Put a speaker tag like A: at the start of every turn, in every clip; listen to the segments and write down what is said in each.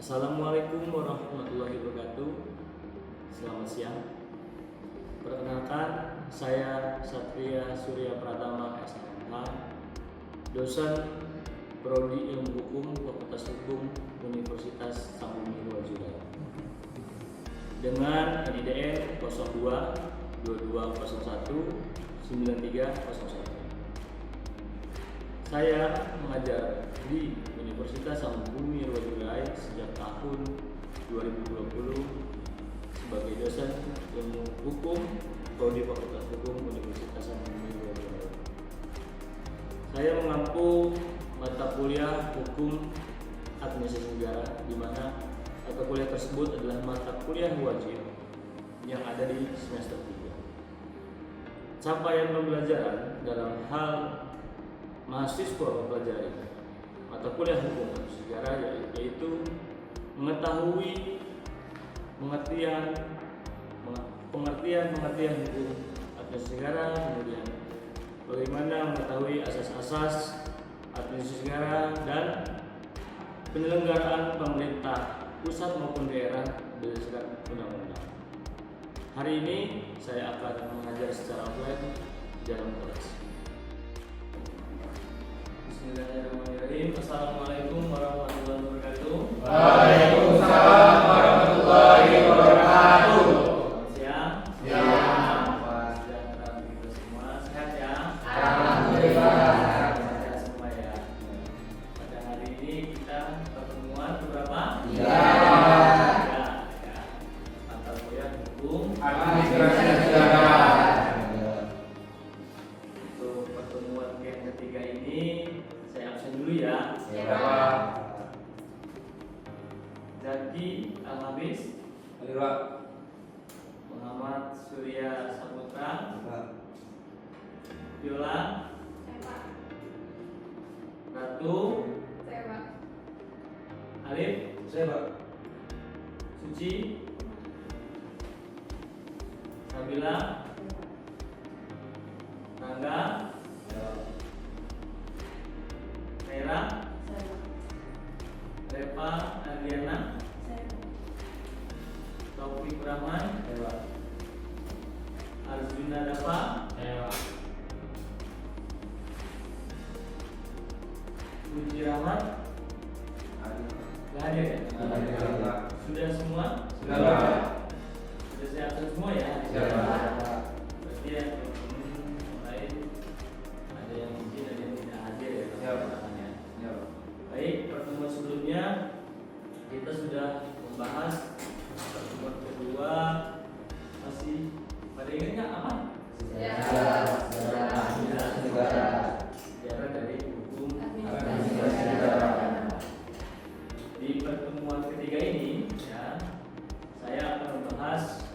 A: Assalamualaikum warahmatullahi wabarakatuh. Selamat siang. Perkenalkan, saya Satria Surya Pratama SMH, dosen Prodi Ilmu Hukum Fakultas Hukum Universitas Sambumi Wajudaya. Dengan NIDN 02 2201 9301. Saya mengajar di Universitas Sambumi Wajudaya sejak tahun 2020 sebagai dosen ilmu hukum Prodi Fakultas Hukum Universitas Sambumi Wajudaya. Saya mengampu mata kuliah hukum administrasi negara, di mana mata kuliah tersebut adalah mata kuliah wajib yang ada di semester 3. Capaian pembelajaran dalam hal mahasiswa mempelajari mata kuliah hukum administrasi negara yaitu mengetahui pengertian hukum administrasi negara, kemudian bagaimana mengetahui asas-asas administrasi negara dan penyelenggaraan pemerintah pusat maupun daerah berdasarkan undang-undang. Hari ini saya akan mengajar secara offline di dalam kelas. Bismillahirrahmanirrahim. Assalamualaikum warahmatullahi wabarakatuh.
B: Waalaikumsalam warahmatullahi wabarakatuh.
A: Selamat siang.
B: Siang.
A: Sejahtera kita semua. Sehat ya?
B: Alhamdulillah.
A: Sehat semua ya. Pada hari ini kita pertemuan berapa?
B: Tiga.
A: Ya. Mata kuliah hukum
B: Administrasi negara.
A: Untuk pertemuan yang ketiga ini saya absen dulu ya.
B: Siapa?
A: Jadi Al-Habis Muhammad Surya Saputra, Viola, Ratu, Alif, Suci, Nabila, Rangga, Mera, Reva, Adriana, Taufik Rahman, Arjuna Dava, Puji Rahmat. Nggak ada ya? Sudah semua? Sudah saya absen semua ya? Berarti ya teman-teman lain ada yang izin, ada yang tidak hadir ya? Pertanyaannya. Baik, pertemuan sebelumnya kita sudah membahas pertemuan kedua, masih pada ingatnya apa? Sejarah dari hukum administrasi negara. Di pertemuan ketiga ini ya, saya akan membahas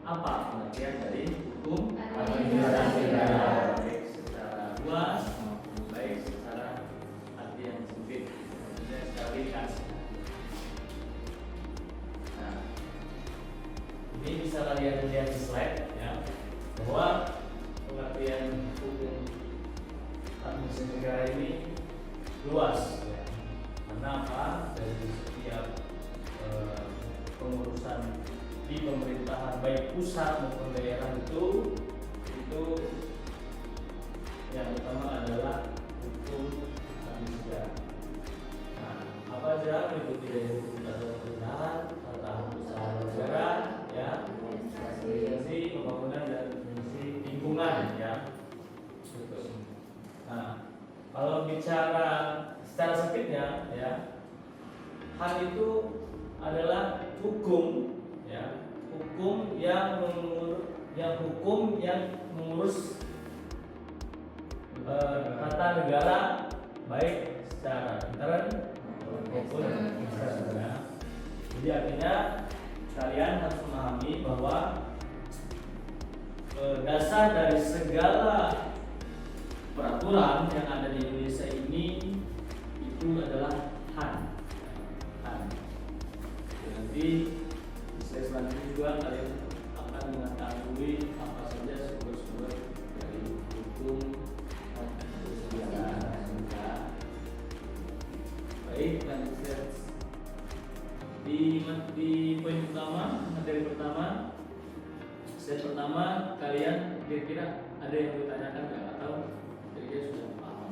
A: apa pengertian dari hukum administrasi negara, baik secara luas maupun baik secara arti yang sempit, maksudnya secara ringkas. Nah, ini bisa kalian lihat di slide ya, bahwa pengertian hukum administrasi negara ini luas ya. Karena apa? Dari setiap pengurusan di pemerintahan baik pusat maupun daerah itu yang utama adalah hukum administrasi negara. Nah, apa aja meliputi dari hukum tata pemerintahan, tata usaha negara, ya, administrasi pembangunan dan administrasi lingkungan, ya. Nah, kalau bicara secara sempitnya, ya, hal itu adalah hukum, ya, hukum yang mengurus tata negara baik secara intern maupun eksternal. Jadi artinya kalian harus memahami bahwa dasar dari segala peraturan yang ada di Indonesia ini itu adalah HAN. Nanti di slide selanjutnya juga kalian akan mengetahui apa saja sumber-sumber dari hukum administrasi negara. Baik, lanjut. di poin pertama, materi pertama, slide pertama, kalian kira-kira ada yang ditanyakan nggak atau kira-kira sudah paham?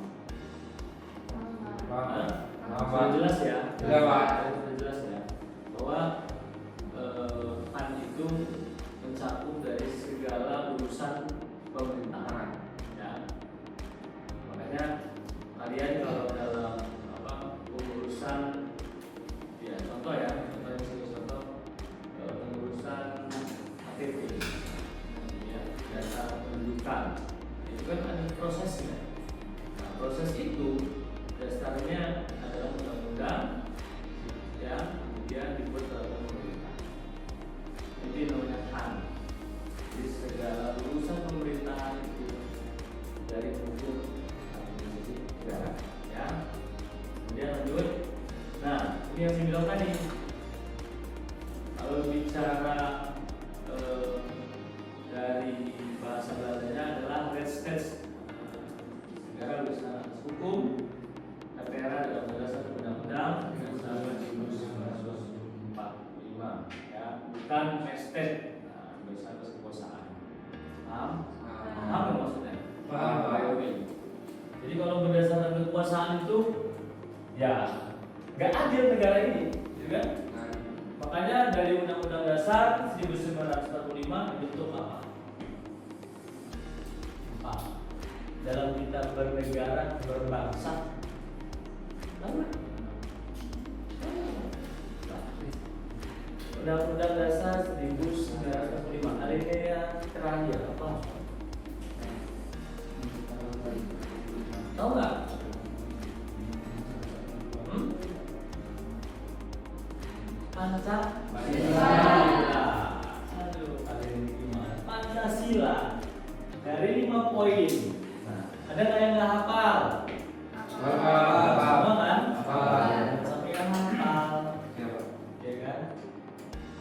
A: Hah? Sudah jelas ya?
B: Sudah, Pak.
A: Sudah jelas ya bahwa PAN itu mencakup dari segala urusan pemerintahan, ya. Makanya kalian kalau dalam pengurusan, ya contoh ya, contoh pengurusan KTP, ya, data pendudukan, itu kan ada prosesnya. Nah, proses itu dasarnya adalah undang-undang yang kemudian dibuat oleh pemerintah. Itu namanya PAN. Di segala urusan pemerintahan itu dari unsur administrasi negara, ya. Kemudian lanjut. Nah, ini yang saya bilang tadi. Kalau bicara dari bahasa Belandanya adalah Rechtsstaat. Negara berusaha atas hukum, negara dalam berdasarkan undang-undang dasar 1945, ya, bukan Rechtsstaat, berusaha atas kekuasaan. Paham? Paham nggak maksudnya?
B: Paham.
A: Jadi kalau berdasarkan kekuasaan itu, ya nggak adil negara ini, gitu kan? Makanya dari Undang-Undang Dasar 1945 dibentuk apa? Dalam kita bernegara berbangsa, Undang-Undang Dasar 1945 alinea terakhir apa? Tahu nggak? Pancasila. Aduh, kalian ini gimana? Pancasila dari 5 poin. Nah, ada nggak yang nggak hafal? Semua kan? Sampai yang hafal, ya kan?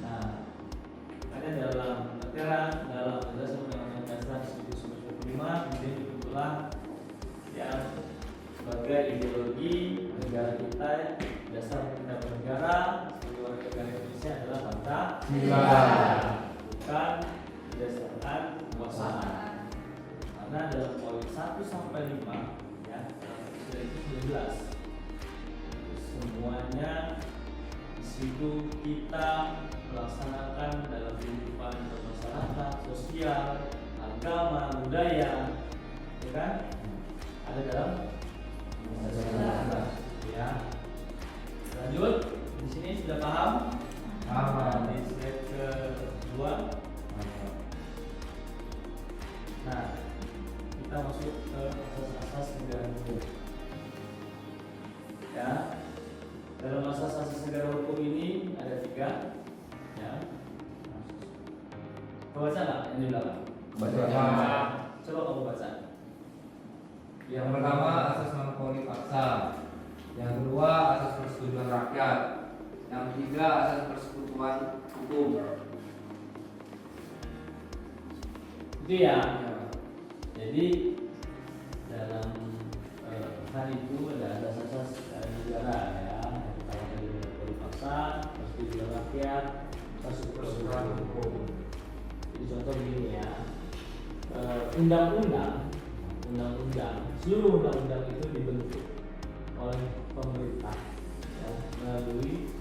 A: Nah, ada dalam berdasarkan Undang-Undang Dasar 1945 kemudian dibentuklah ya sebagai ideologi negara kita, dasar kita bernegara sebagai warga negara Indonesia adalah Pancasila, bukan berdasarkan kekuasaan. Karena dalam poin 1 sampai 5 ya, sudah itu sudah jelas. Semuanya di situ kita melaksanakan dalam kehidupan bermasyarakat, sosial, agama, budaya, ya kan? Ada dalam Pancasila, ya. Lanjut, di sini sudah paham? Paham. Di slide kedua. Nah, kita masuk ke asas-asas negara hukum. Ya, dalam asas-asas negara hukum ini ada 3, ya. Baca nggak yang di belakang?
B: Baca.
A: Coba kamu baca.
B: Yang pertama asas monopoli paksa, yang kedua asas persetujuan rakyat, yang ketiga asas persekutuan hukum.
A: Itu ya. Jadi dalam hal itu ada asas-asas negara ya. Yang pertama tadi monopoli paksa, persetujuan rakyat, persekutuan hukum. Jadi contoh begini ya. Undang-undang, seluruh undang-undang itu dibentuk oleh pemerintah ya, melalui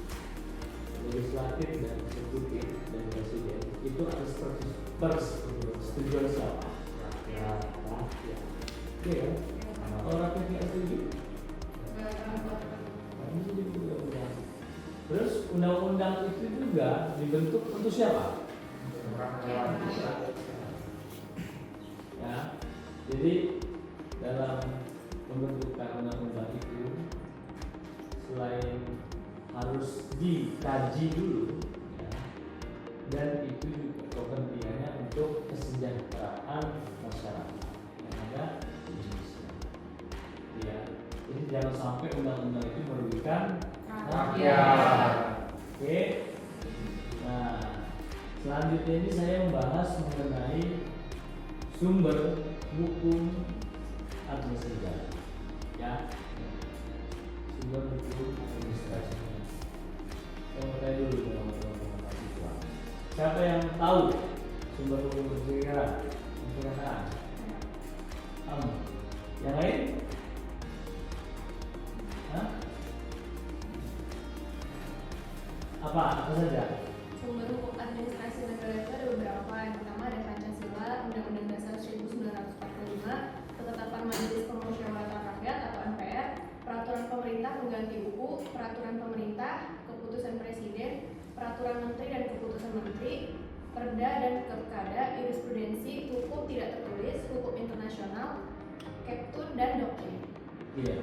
A: legislatif dan eksekutif dan presiden. Itu atas persetujuan siapa? Rakyat. Iya kan? Kalau rakyat tidak setuju, terus undang-undang itu juga dibentuk untuk siapa? Ya, jadi dalam pembentukan undang-undang itu selain harus dikaji dulu, ya, dan itu juga kepentingannya untuk kesejahteraan masyarakat yang ada di Indonesia. Ya, jadi jangan sampai undang-undang itu merugikan rakyat. Oke. Nah, selanjutnya ini saya membahas mengenai sumber hukum administrasi negara, ya. Sumber hukum administrasi. Saya mau tanya dulu Siapa yang tahu sumber hukum negara? Kamu. Yang lain? Hah? Apa saja?
C: Sumber hukum administrasi negara itu ada beberapa. Yang pertama ada Pancasila, Undang-Undang Dasar 1945, Ketetapan Majelis Permusyawaratan Rakyat atau MPR, Peraturan Pemerintah Pengganti UU, Peraturan Pemerintah, Keputusan Presiden, Peraturan Menteri dan Keputusan Menteri, Perda dan Kepkada, Jurisprudensi, Hukum Tidak Tertulis, Hukum Internasional, Keptun dan Doktrin.
A: Iya.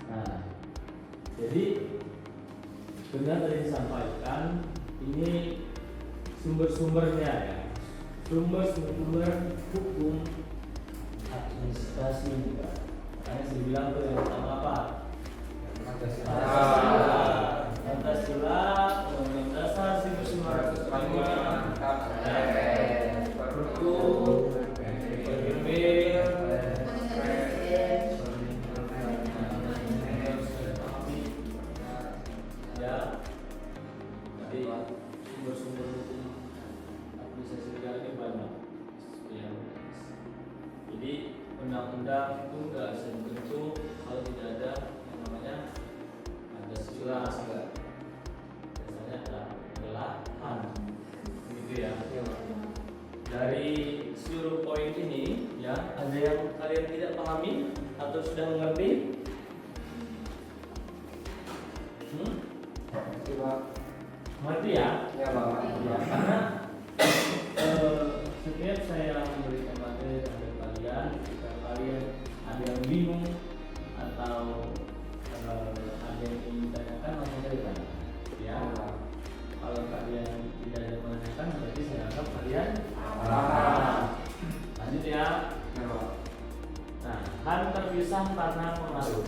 A: Nah, jadi benar tadi disampaikan ini sumber-sumbernya ya, sumber-sumber hukum administrasi juga. Makanya saya bilang tuh yang pertama apa? Pancasila, Undang-Undang Dasar 1945, sumber-sumber hukum administrasi negara ini banyak ya. Jadi undang-undang itu nggak bisa dibentuk kalau tidak ada yang namanya Pancasila. Biasanya ada belahan gitu ya. Dari seluruh poin ini ya, ada yang kalian tidak pahami atau sudah mengerti? Mengerti ya?
B: Ya Pak.
A: Ya, karena setiap saya memberikan materi kepada kalian, jika kalian ada yang bingung atau ada yang ingin ditanyakan, langsung saja tanya. Ya, kalau kalian tidak ada menanyakan, berarti saya anggap kalian paham. Lanjut ya. Nah, kan terpisah karena pengaruh.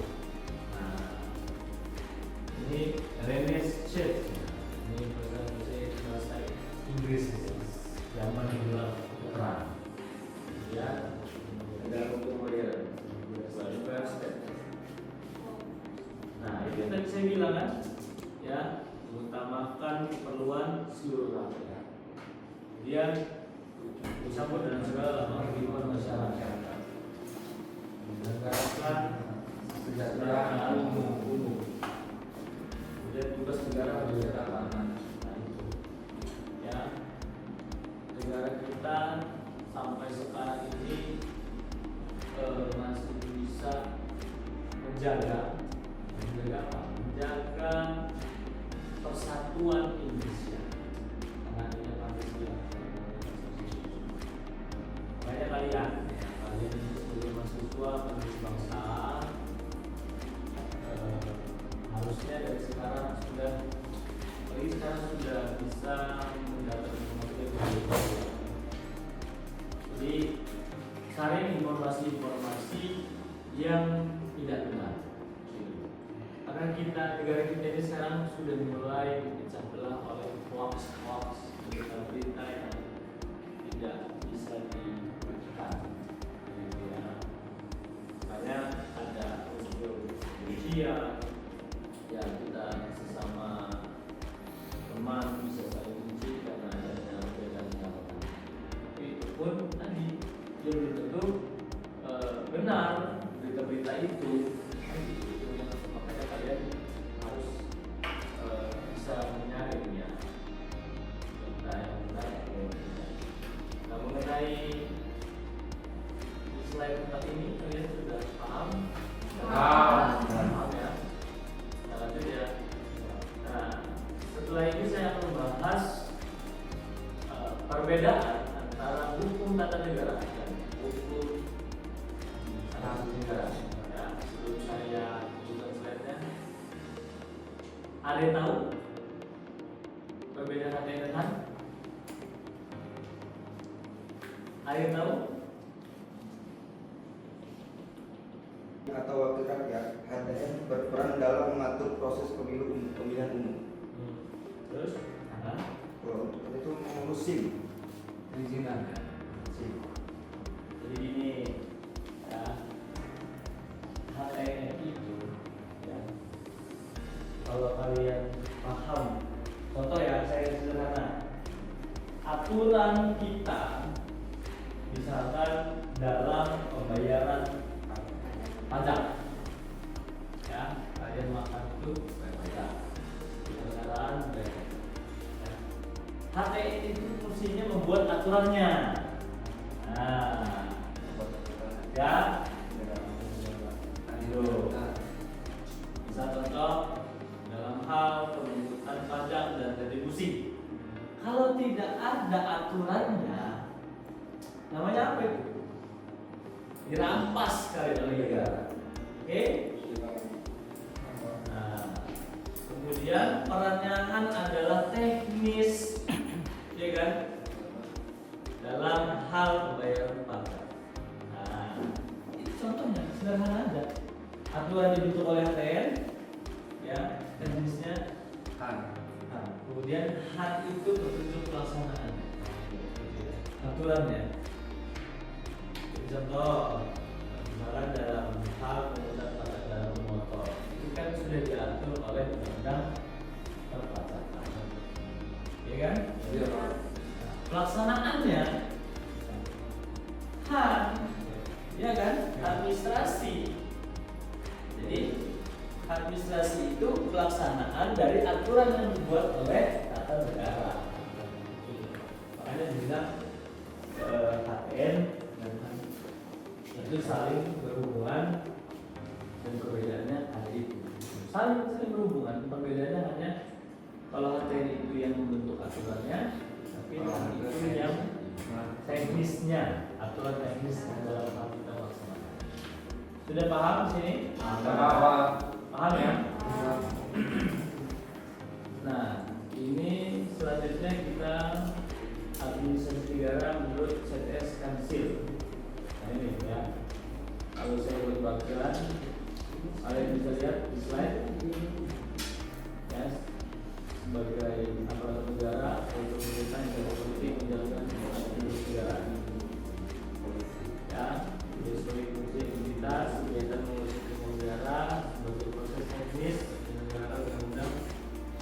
A: Nah, ini Renaissance. Ini bahasa Inggris zaman gelar perang ya, ada hukum modern. Nah, itu yang tadi saya bilang kan ya, mengutamakan keperluan seluruh rakyat, kemudian bersambut dengan segala kehidupan masyarakat, menegakkan kesejahteraan umum. Kemudian tugas negara menjaga keamanan. Nah itu, ya, negara kita sampai sekarang ini masih bisa menjaga apa? Menjaga persatuan Indonesia. Karena adanya Pancasila. Makanya kalian sebagai mahasiswa penulis bangsa, harusnya dari sekarang sudah bisa mendapat informasi. Jadi saring informasi-informasi yang tidak benar. Karena negara kita ini sekarang sudah mulai dipecah belah oleh hoax, berita-berita yang tidak bisa diberikan. Ya. Makanya ada unsur kebencian. Ya, kita sesama teman bisa saling benci karena adanya perbedaan pendapat. Tapi itu pun tadi belum tentu benar berita-berita itu. Makanya kalian harus bisa menyaringnya, berita yang benar atau yang tidak. Nah, mengenai slide 4 ini kalian sudah paham? Paham ya. Lanjut ya. Nah, setelah ini saya akan membahas perbedaan antara hukum tata negara dan hukum tata negara. Ya, sebelum saya tunjukkan slide-nya, ada yang tahu perbedaan tata negara? Ada yang tahu?
D: Atau wakil rakyat hanya berperan dalam mengatur proses pemilihan umum.
A: Terus?
D: Kalau untuk itu mengurus SIM.
B: Perizinan.
A: Jadi gini ya, HTM itu ya, kalau kalian paham dalam pembayaran pajak. Ya, kalian makan itu bayar pajak. Penyelenggaraan bayar pajak. Ya. HTN itu fungsinya membuat aturannya. Nah, ya, ayo. Bisa contoh dalam hal pemungutan pajak dan retribusi. Kalau tidak ada aturannya, namanya apa itu? Dirampas kali oleh negara. Oke? Nah, kemudian peranangan adalah teknis, ya kan? Dalam hal pembayaran pajak. Nah, itu contohnya sederhana aja. Aturan dibentuk oleh HTN, ya, teknisnya HAN. Kemudian HAN itu petunjuk pelaksanaan aturannya. Jadi contoh, misalkan dalam hal pemungutan pajak dalam motor, itu kan sudah diatur oleh undang-undang perpajakan, ya kan? Nah, pelaksanaannya HAN, ya kan? Administrasi. Jadi administrasi itu pelaksanaan dari aturan yang dibuat oleh tata negara. Makanya dibilang HTN dan HAN itu saling berhubungan dan perbedaannya ada itu. Saling berhubungan, perbedaannya hanya kalau HTN itu yang membentuk aturannya, tapi HAN itu yang teknisnya, aturan teknis dalam hal kita melaksanakan. Sudah paham di sini? Paham ya? Nah, ini selanjutnya kita administrasi negara menurut CTS Kansil. Nah ini ya. Kalau saya buat bagian, kalian bisa lihat di slide. Ya, sebagai aparatur negara, untuk pemerintah yang berpolitik menjalankan administrasi negara. Ya, sebagai fungsi entitas kegiatan mengurus negara sebagai proses teknis negara undang-undang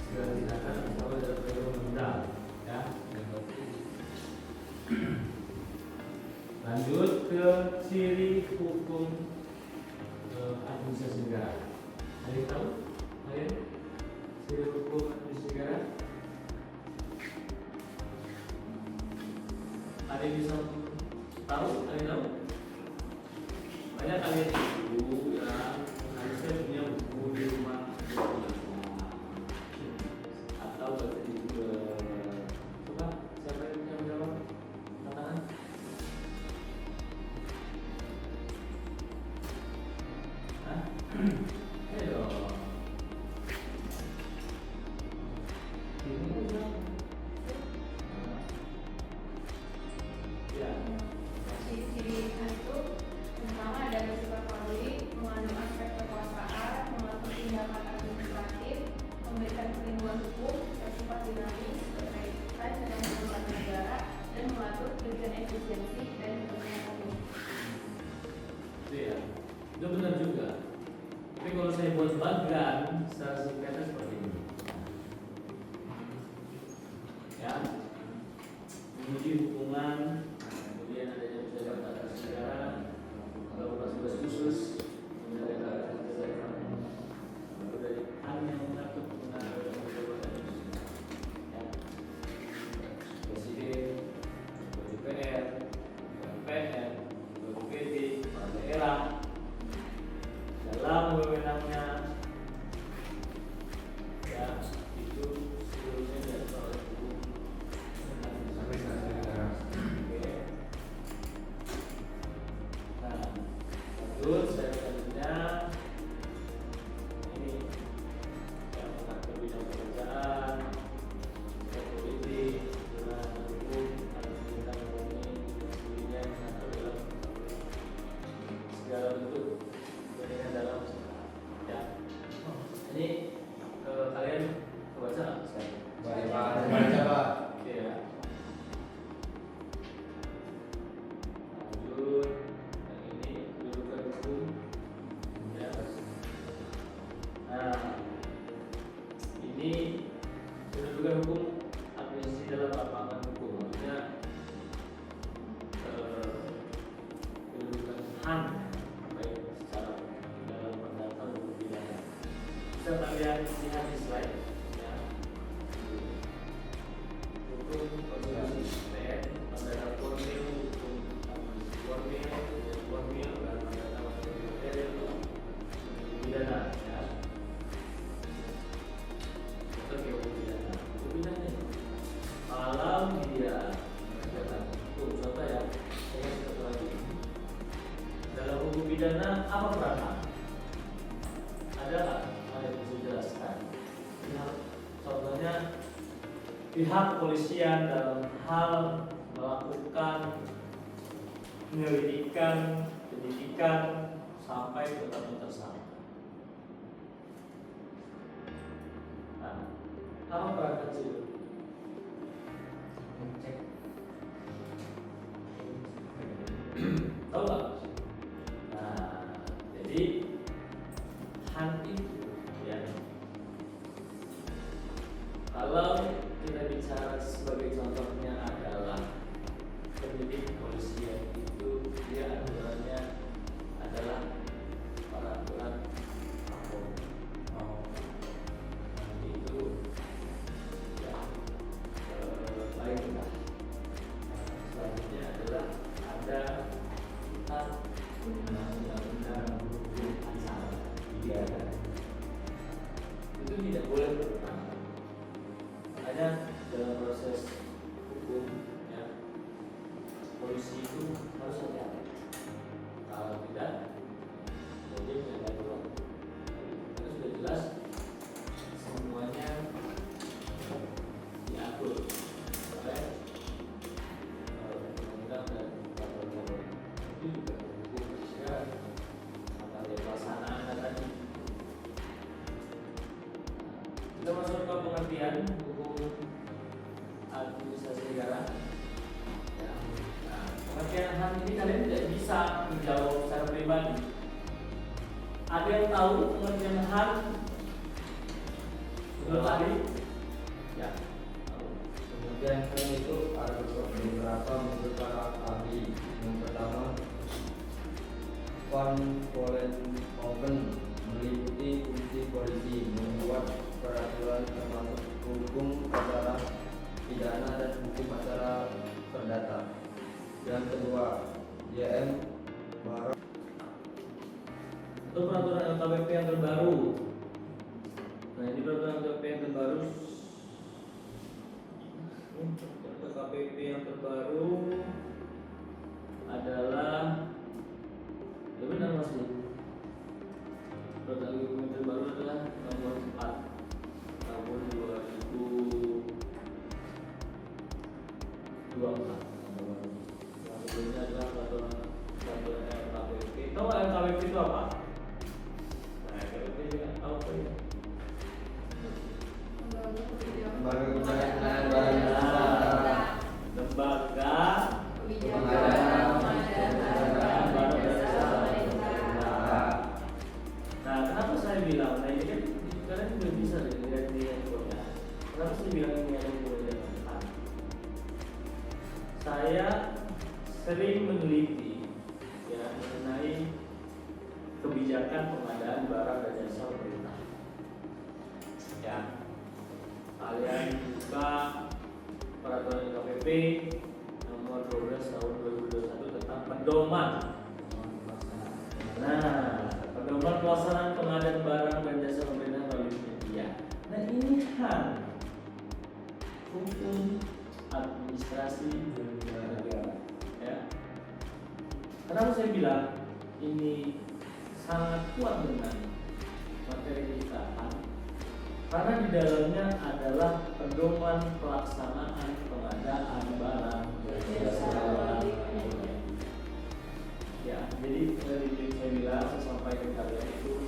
A: segala tindakan atau dalam undang-undang, ya. Lanjut ke ciri hukum administrasi negara. Ada yang tahu? Kalian ciri hukum administrasi negara? Ada yang bisa tahu? Ada yang tahu? Banyak kalian ibu ya harusnya punya buku di rumah atau baca di coba siapa yang punya berapa tantangan? Hah? Ayo. Ini udah. Ya.
C: Ciri-ciri itu pertama ada bersifat publik, mengandung aspek kekuasaan, mengatur tindakan administratif, memberikan perlindungan hukum, bersifat dinamis, berkaitan dengan perusahaan negara, dan mengatur tujuan efisiensi dan kepentingan umum.
A: Iya, itu benar juga. Tapi kalau saya buat bagan secara singkatnya seperti ini. Ya, menguji hubungan, kemudian adanya pejabat atas negara, kalau tugas khusus, kemudian ada dari HAN yang mengatur penggunaan jabatan khusus. Ya, Presiden, DPR, MPR, BPD, kepala daerah dalam wewenangnya HAN, baik secara dalam perdata hukum pidana. Bisa kalian lihat di slide ya. Hukum konstitusi PN pada formil hukum formil dan perdata hukum pidana ya. Sebagai hukum pidana kalau dia contoh ya, saya kasih satu lagi. Dalam hukum pidana apa perannya? Ada yang bisa dijelaskan. Contohnya pihak kepolisian dalam hal melakukan penyelidikan, penyidikan sampai tetapnya tersangka. Nah, apa peran kecil?
B: Cek.
A: Tahu nggak? Nah, jadi HAN itu ya, kalau kita bicara sebagai contohnya adalah penyidik kepolisian itu dia aturannya adalah peraturan Kapolri. Itu ya baiklah. Selanjutnya adalah ada undang-undang hukum acara pidana. Itu tidak boleh bertentangan. Makanya dalam proses hukum ya, polisi itu harus hati-hati. Kalau tidak, jadi tidak ada. Itu sudah jelas semuanya diatur oleh undang-undang dan peraturan. Itu juga hukum Indonesia tata pelaksanaan tadi. Kita masuk ke pengertian hukum administrasi negara. Ya. Nah, pengertian HAN ini kalian tidak bisa menjawab secara pribadi. Ada yang tahu pengertian HAN? Sudah tadi? Ya. Tahu.
D: Kemudian selain itu ada beberapa beberapa ahli. Yang pertama, Van Vollenhoven meliputi fungsi polisi membuat peraturan termasuk hukum acara pidana dan hukum acara perdata. Yang kedua, JM Barok
A: Itu peraturan LKPP yang terbaru. Nah, ini peraturan LKPP yang terbaru. LKPP yang terbaru adalah ya benar Mas Bu. Peraturan LKPP yang terbaru adalah nomor 4 tahun 2024. Yang sebelumnya adalah peraturan LKPP. Tahu nggak LKPP itu apa? Nah, LKPP juga tahu apa ya?
D: Lembaga Kebijakan
A: Lembaga
C: Kebijakan
A: Nah, kenapa saya bilang? Nah, ini kan kalian juga bisa lihat di handphone-nya. Kenapa saya bilang ini ada kemudian depan? Saya sering meneliti ya mengenai kebijakan pengadaan barang dan jasa pemerintah. Ya, kalian buka peraturan LKPP nomor 12 tahun 2021 tentang pedoman. Nah, pedoman pelaksanaan pengadaan barang dan jasa pemerintah melalui media. Nah, ini HAN, hukum administrasi negara. Ya. Kenapa saya bilang ini sangat kuat dengan materi kita HAN? Karena di dalamnya adalah pedoman pelaksanaan pengadaan barang dan jasa pemerintah. Ya, jadi dari saya bilang, saya sampaikan kalian itu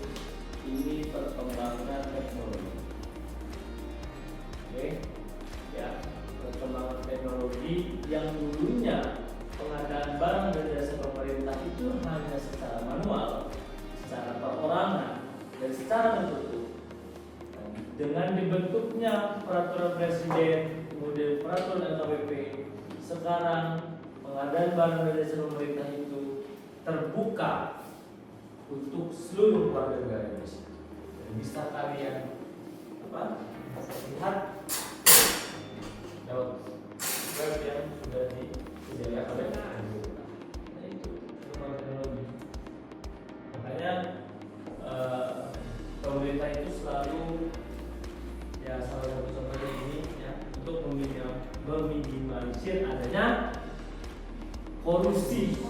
A: ini perkembangan teknologi. Oke, ya, perkembangan teknologi yang dulunya pengadaan barang dan jasa pemerintah itu hanya secara manual, secara perorangan, dan secara tertutup. Dengan dibentuknya peraturan presiden, kemudian peraturan LKPP, sekarang pengadaan barang dan jasa pemerintah itu terbuka untuk seluruh warga negara Indonesia. Dan bisa kalian lihat lewat web yang sudah disediakan oleh pemerintah. Nah, itu teknologi. Makanya pemerintah itu selalu ya salah satu contohnya ini ya untuk meminimalisir adanya korupsi.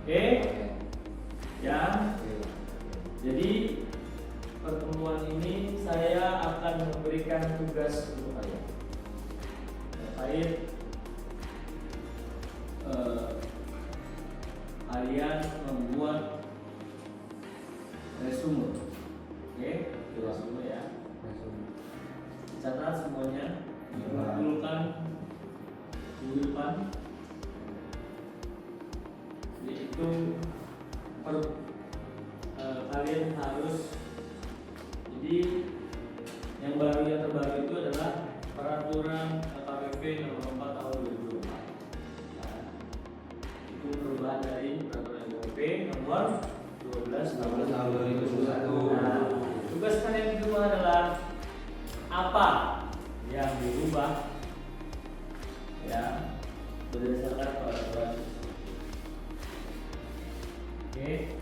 A: Oke. Ya. Jadi pertemuan ini saya akan memberikan tugas untuk kalian terkait kalian membuat resume. Oke, resume ya. Catat semuanya, dikumpulkan di depan. Yaitu kalian harus, jadi yang terbaru itu adalah peraturan KPP nomor 4 tahun 2024. Nah, itu perubahan dari peraturan KPP nomor 12 tahun 2021. Nah, tugas kalian itu adalah apa yang dirubah ya berdasarkan peraturan. Oke,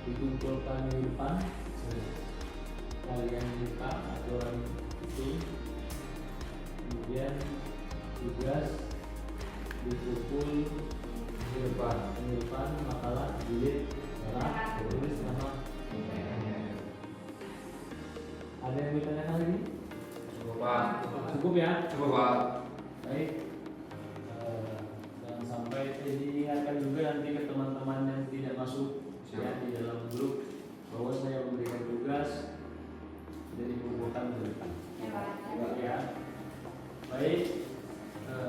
A: dikumpulkan di depan, kalian buka aturan itu, kemudian tugas dikumpul di depan makalah jilid merah, tulis nama. Ada yang bertanya lagi?
B: Cukup Pak.
A: Cukup ya?
B: Cukup Pak.
A: Baik. Jangan sampai diingatkan juga nanti ke teman-teman yang tidak masuk ya di dalam grup bahwa saya memberikan tugas jadi dikumpulkan di depan. Ya. Baik.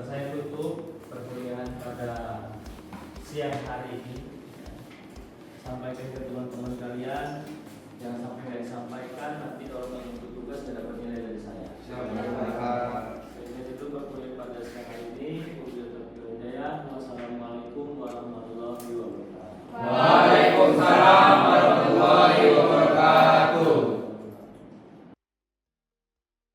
A: Saya tutup perkuliahan pada siang hari ini. Sampaikan ke teman-teman kalian, jangan sampai saya sampaikan nanti kalau kamu tugas tidak dapat nilai dari saya.